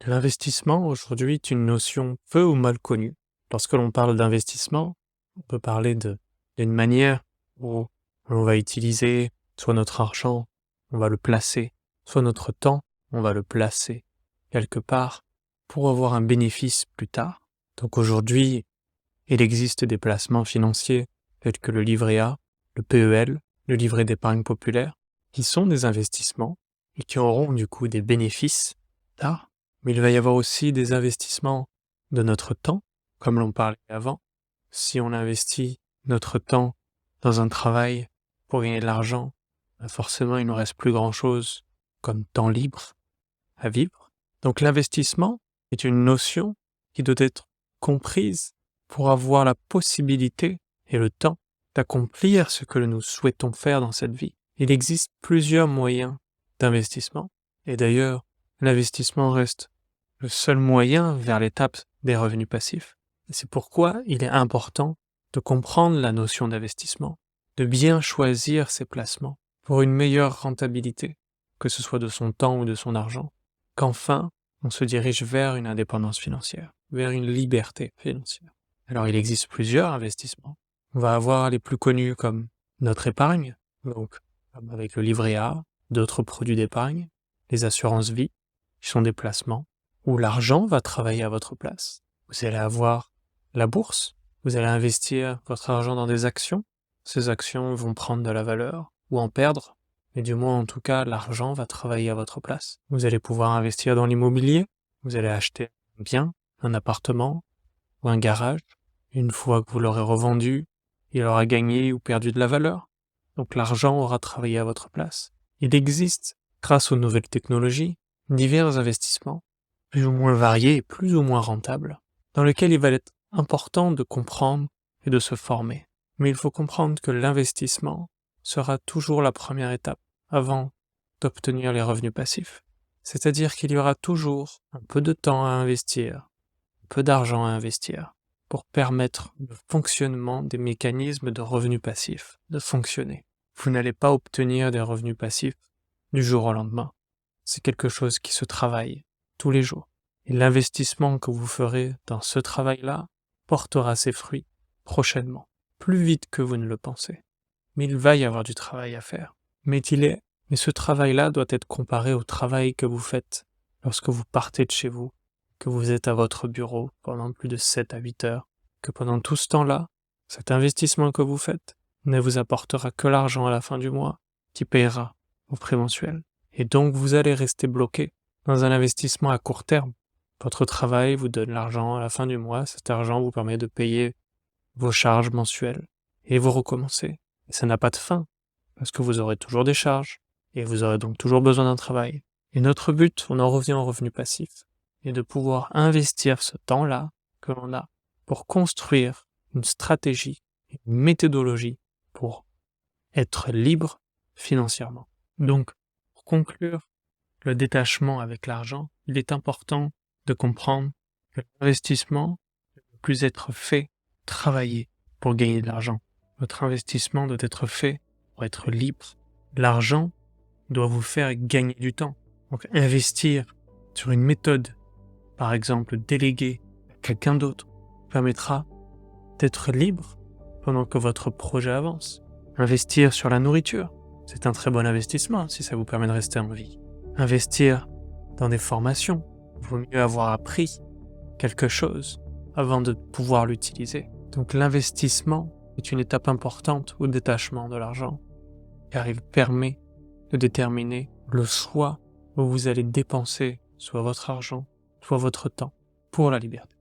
L'investissement aujourd'hui est une notion peu ou mal connue. Lorsque l'on parle d'investissement, on peut parler d'une manière où on va utiliser soit notre argent, on va le placer, soit notre temps, on va le placer quelque part pour avoir un bénéfice plus tard. Donc aujourd'hui, il existe des placements financiers tels que le livret A, le PEL, le livret d'épargne populaire, qui sont des investissements et qui auront du coup des bénéfices tard. Mais il va y avoir aussi des investissements de notre temps, comme l'on parlait avant. Si on investit notre temps dans un travail pour gagner de l'argent, forcément il ne reste plus grand-chose comme temps libre à vivre. Donc l'investissement est une notion qui doit être comprise pour avoir la possibilité et le temps d'accomplir ce que nous souhaitons faire dans cette vie. Il existe plusieurs moyens d'investissement, et d'ailleurs, l'investissement reste le seul moyen vers l'étape des revenus passifs. Et c'est pourquoi il est important de comprendre la notion d'investissement, de bien choisir ses placements pour une meilleure rentabilité, que ce soit de son temps ou de son argent, qu'enfin on se dirige vers une indépendance financière, vers une liberté financière. Alors il existe plusieurs investissements. On va avoir les plus connus comme notre épargne, donc comme avec le livret A, d'autres produits d'épargne, les assurances vie, qui sont des placements où l'argent va travailler à votre place. Vous allez avoir la bourse, vous allez investir votre argent dans des actions, ces actions vont prendre de la valeur ou en perdre, mais du moins en tout cas l'argent va travailler à votre place. Vous allez pouvoir investir dans l'immobilier, vous allez acheter un bien, un appartement ou un garage. Une fois que vous l'aurez revendu, il aura gagné ou perdu de la valeur, donc l'argent aura travaillé à votre place. Il existe, grâce aux nouvelles technologies, divers investissements plus ou moins variés et plus ou moins rentables, dans lesquels il va être important de comprendre et de se former. Mais il faut comprendre que l'investissement sera toujours la première étape avant d'obtenir les revenus passifs. C'est-à-dire qu'il y aura toujours un peu de temps à investir, un peu d'argent à investir, pour permettre le fonctionnement des mécanismes de revenus passifs de fonctionner. Vous n'allez pas obtenir des revenus passifs du jour au lendemain. C'est quelque chose qui se travaille tous les jours. Et l'investissement que vous ferez dans ce travail-là portera ses fruits prochainement, plus vite que vous ne le pensez. Mais il va y avoir du travail à faire. Mais ce travail-là doit être comparé au travail que vous faites lorsque vous partez de chez vous, que vous êtes à votre bureau pendant plus de 7 à 8 heures, que pendant tout ce temps-là, cet investissement que vous faites ne vous apportera que l'argent à la fin du mois qui payera vos frais mensuels. Et donc vous allez rester bloqué dans un investissement à court terme. Votre travail vous donne l'argent à la fin du mois, cet argent vous permet de payer vos charges mensuelles et vous recommencez. Et ça n'a pas de fin, parce que vous aurez toujours des charges et vous aurez donc toujours besoin d'un travail. Et notre but, on en revient au revenu passif, est de pouvoir investir ce temps-là que l'on a pour construire une stratégie, une méthodologie pour être libre financièrement. Donc, pour conclure le détachement avec l'argent, il est important de comprendre que l'investissement ne peut plus être fait, travailler pour gagner de l'argent. Votre investissement doit être fait pour être libre. L'argent doit vous faire gagner du temps. Donc investir sur une méthode, par exemple déléguer à quelqu'un d'autre, permettra d'être libre pendant que votre projet avance. Investir sur la nourriture, c'est un très bon investissement si ça vous permet de rester en vie. Investir dans des formations, il vaut mieux avoir appris quelque chose avant de pouvoir l'utiliser. Donc l'investissement est une étape importante au détachement de l'argent, car il permet de déterminer le choix où vous allez dépenser soit votre argent, soit votre temps pour la liberté.